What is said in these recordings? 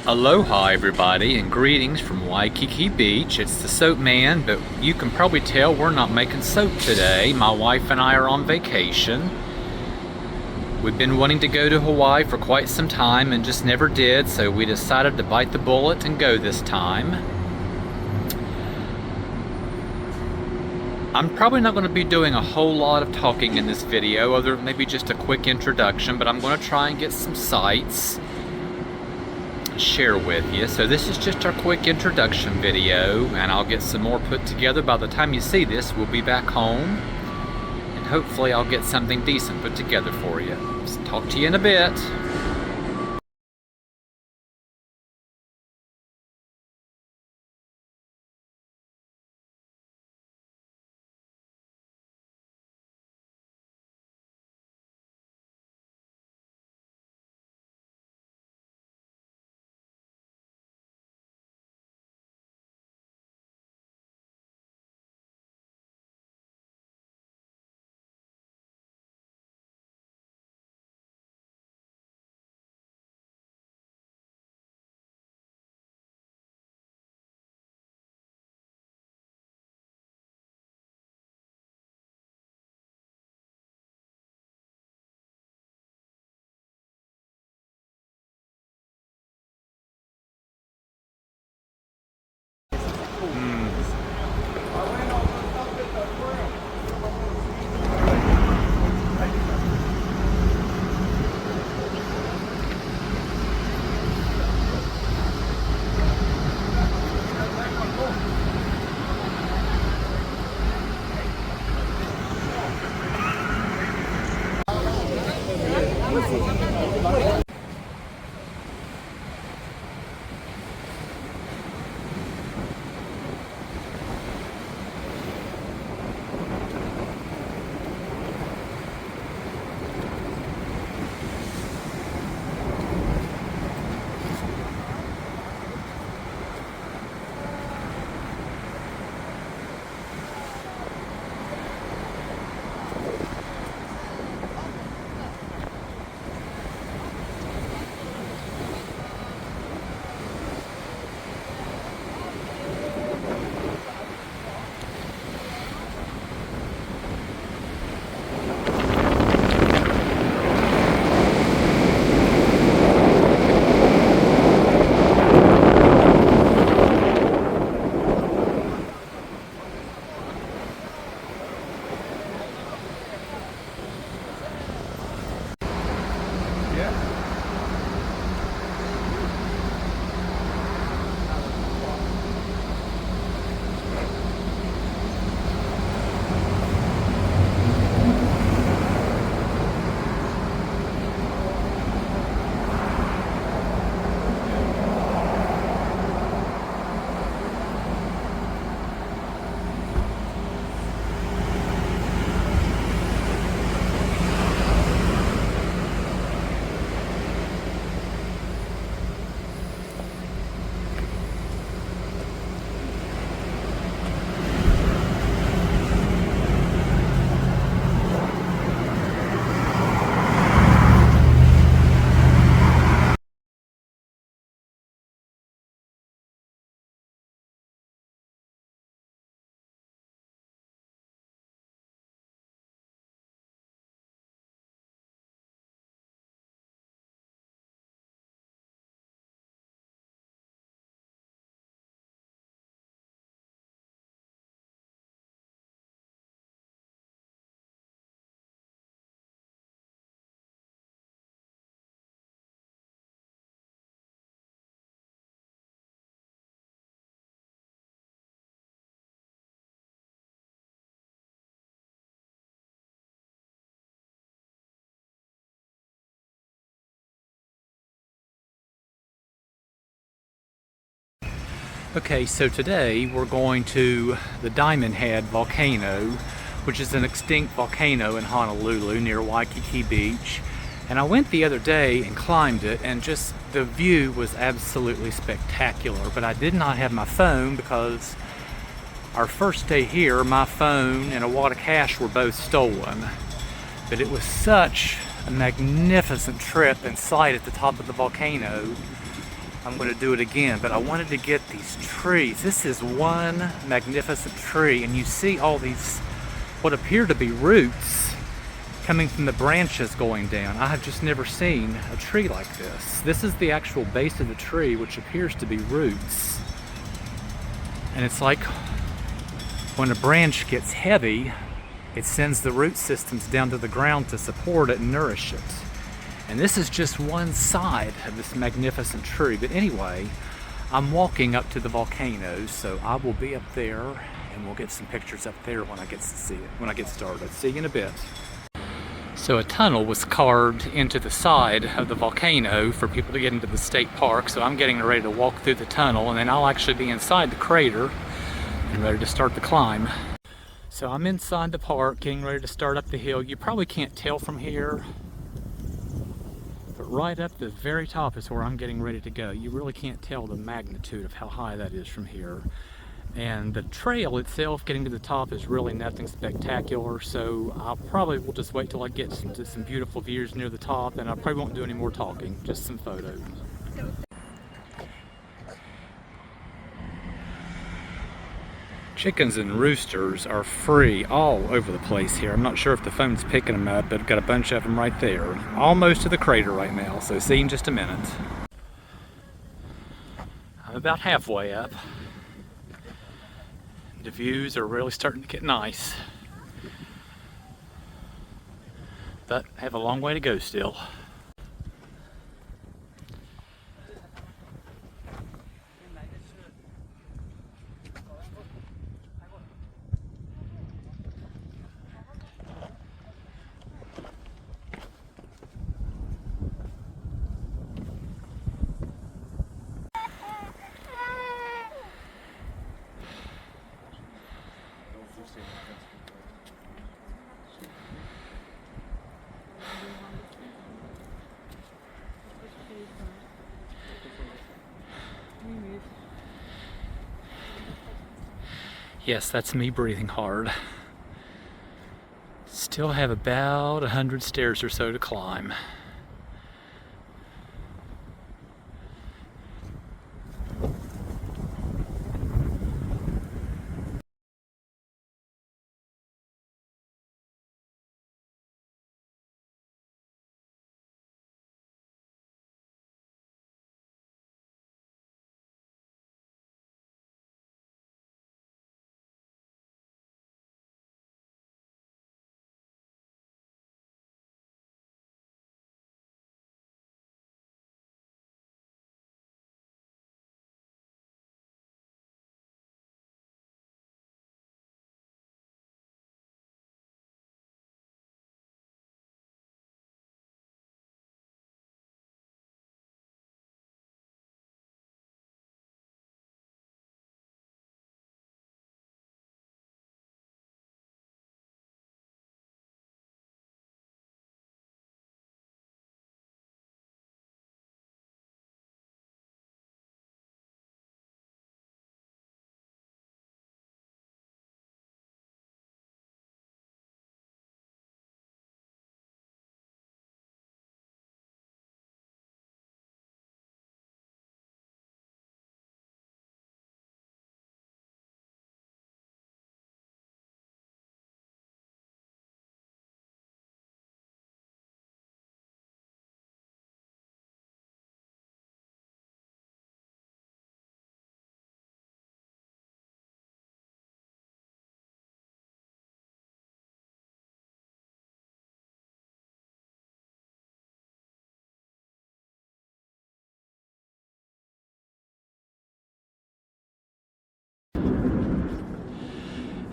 Aloha everybody, and greetings from Waikiki Beach. It's the Soap Man, but you can probably tell we're not making soap today. My wife and I are on vacation. We've been wanting to go to Hawaii for quite some time and just never did, so we decided to bite the bullet and go this time. I'm probably not going to be doing a whole lot of talking in this video, other than maybe just a quick introduction, but I'm going to try and get some sights share with you. So this is just our quick introduction video, and I'll get some more put together. By the time you see this, we'll be back home, and hopefully I'll get something decent put together for you. So talk to you in a bit. Okay, so today we're going to the Diamond Head volcano, which is an extinct volcano in Honolulu near Waikiki Beach. And I went the other day and climbed it, and just the view was absolutely spectacular. But I did not have my phone because our first day here, my phone and a wad of cash were both stolen. But it was such a magnificent trip and sight at the top of the volcano. I'm going to do it again, but I wanted to get these trees. This is one magnificent tree, and you see all these what appear to be roots coming from the branches going down. I have just never seen a tree like this. This is the actual base of the tree, which appears to be roots. And it's like when a branch gets heavy, it sends the root systems down to the ground to support it and nourish it. And this is just one side of this magnificent tree. But anyway, I'm walking up to the volcano, so I will be up there and we'll get some pictures up there when I get to see it, when I get started. See you in a bit. So a tunnel was carved into the side of the volcano for people to get into the state park. So I'm getting ready to walk through the tunnel, and then I'll actually be inside the crater and ready to start the climb. So I'm inside the park getting ready to start up the hill. You probably can't tell from here, but right up the very top is where I'm getting ready to go. You really can't tell the magnitude of how high that is from here. And the trail itself, getting to the top, is really nothing spectacular, so I probably will just wait till I get to some beautiful views near the top, and I probably won't do any more talking, just some photos. Chickens and roosters are free all over the place here. I'm not sure if the phone's picking them up, but I've got a bunch of them right there. Almost to the crater right now, so see you in just a minute. I'm about halfway up. The views are really starting to get nice, but I have a long way to go still. Yes, that's me breathing hard. Still have about 100 stairs or so to climb.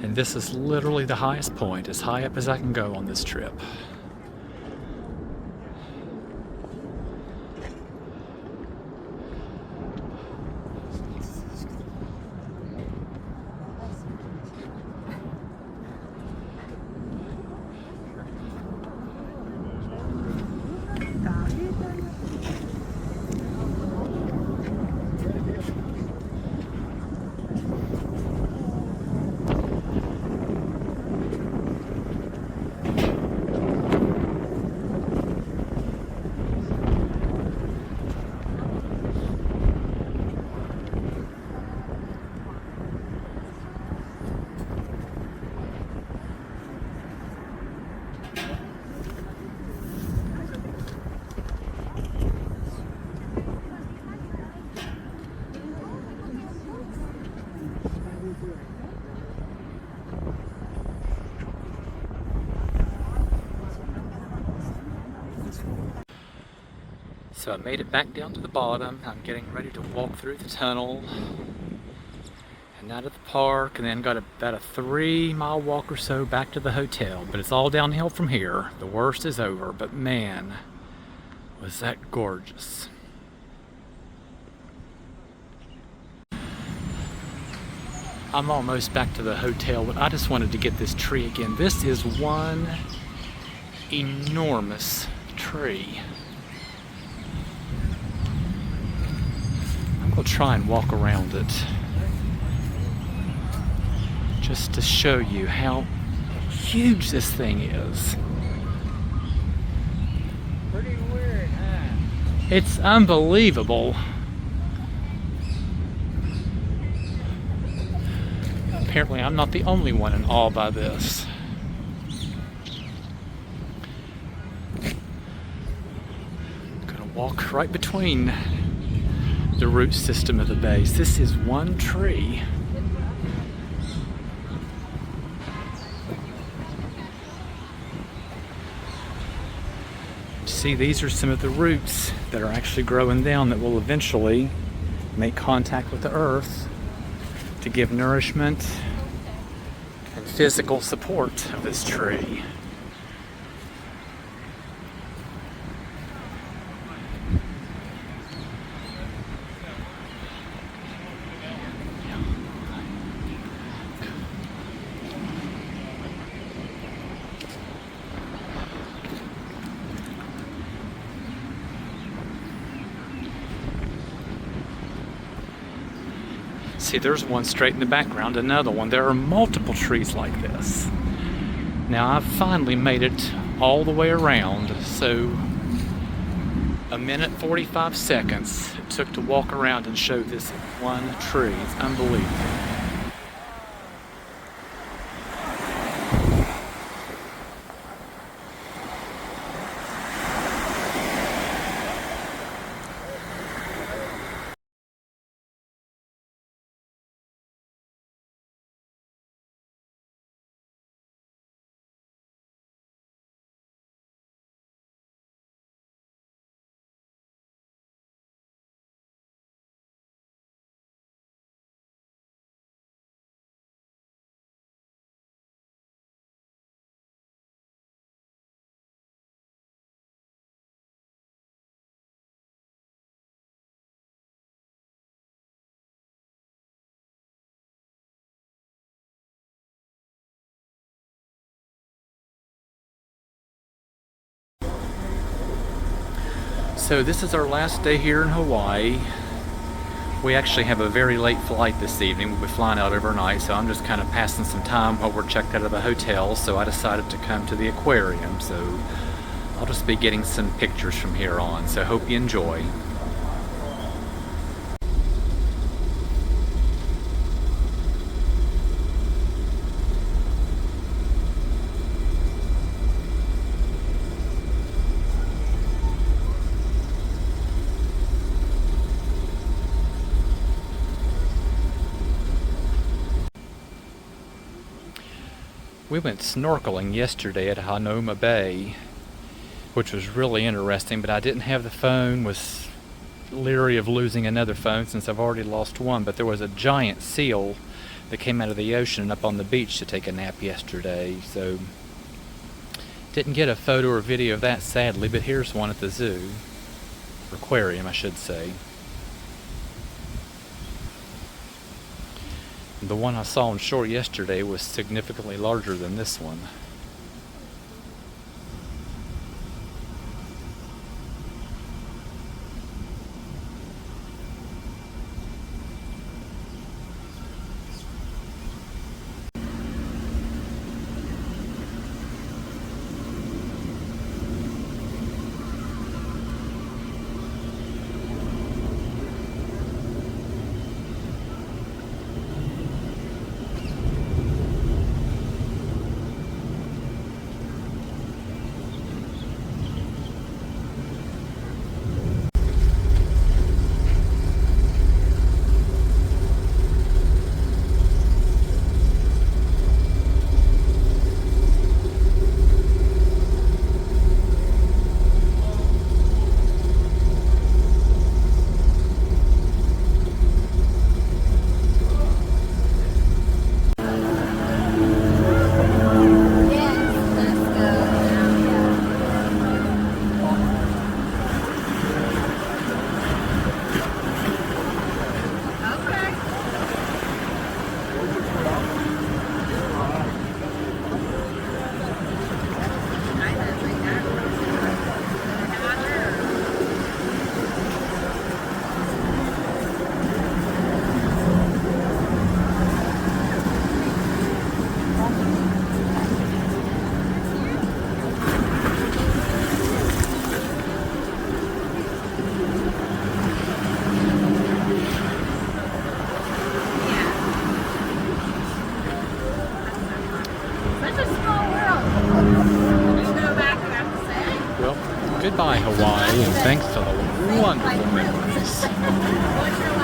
And this is literally the highest point, as high up as I can go on this trip. So I made it back down to the bottom. I'm getting ready to walk through the tunnel and out of the park, and then got about a 3-mile walk or so back to the hotel. But it's all downhill from here. The worst is over, but man, was that gorgeous. I'm almost back to the hotel, but I just wanted to get this tree again. This is one enormous tree. I'm gonna try and walk around it just to show you how huge this thing is. Pretty weird, huh? It's unbelievable. Apparently I'm not the only one in awe by this. I'm gonna walk right between the root system of the base. This is one tree. See, these are some of the roots that are actually growing down that will eventually make contact with the earth to give nourishment and physical support of this tree. See, there's one straight in the background, another one. There are multiple trees like this. Now I've finally made it all the way around, so 1:45 it took to walk around and show this one tree. It's unbelievable. So this is our last day here in Hawaii. We actually have a very late flight this evening. We'll be flying out overnight, so I'm just kind of passing some time while we're checked out of the hotel. So I decided to come to the aquarium. So I'll just be getting some pictures from here on. So hope you enjoy. We went snorkeling yesterday at Hanoma Bay, which was really interesting, but I didn't have the phone, was leery of losing another phone since I've already lost one, but there was a giant seal that came out of the ocean up on the beach to take a nap yesterday, so didn't get a photo or video of that sadly, but here's one at the zoo, or aquarium I should say. The one I saw on shore yesterday was significantly larger than this one. Goodbye, Hawaii, and thanks for the wonderful memories.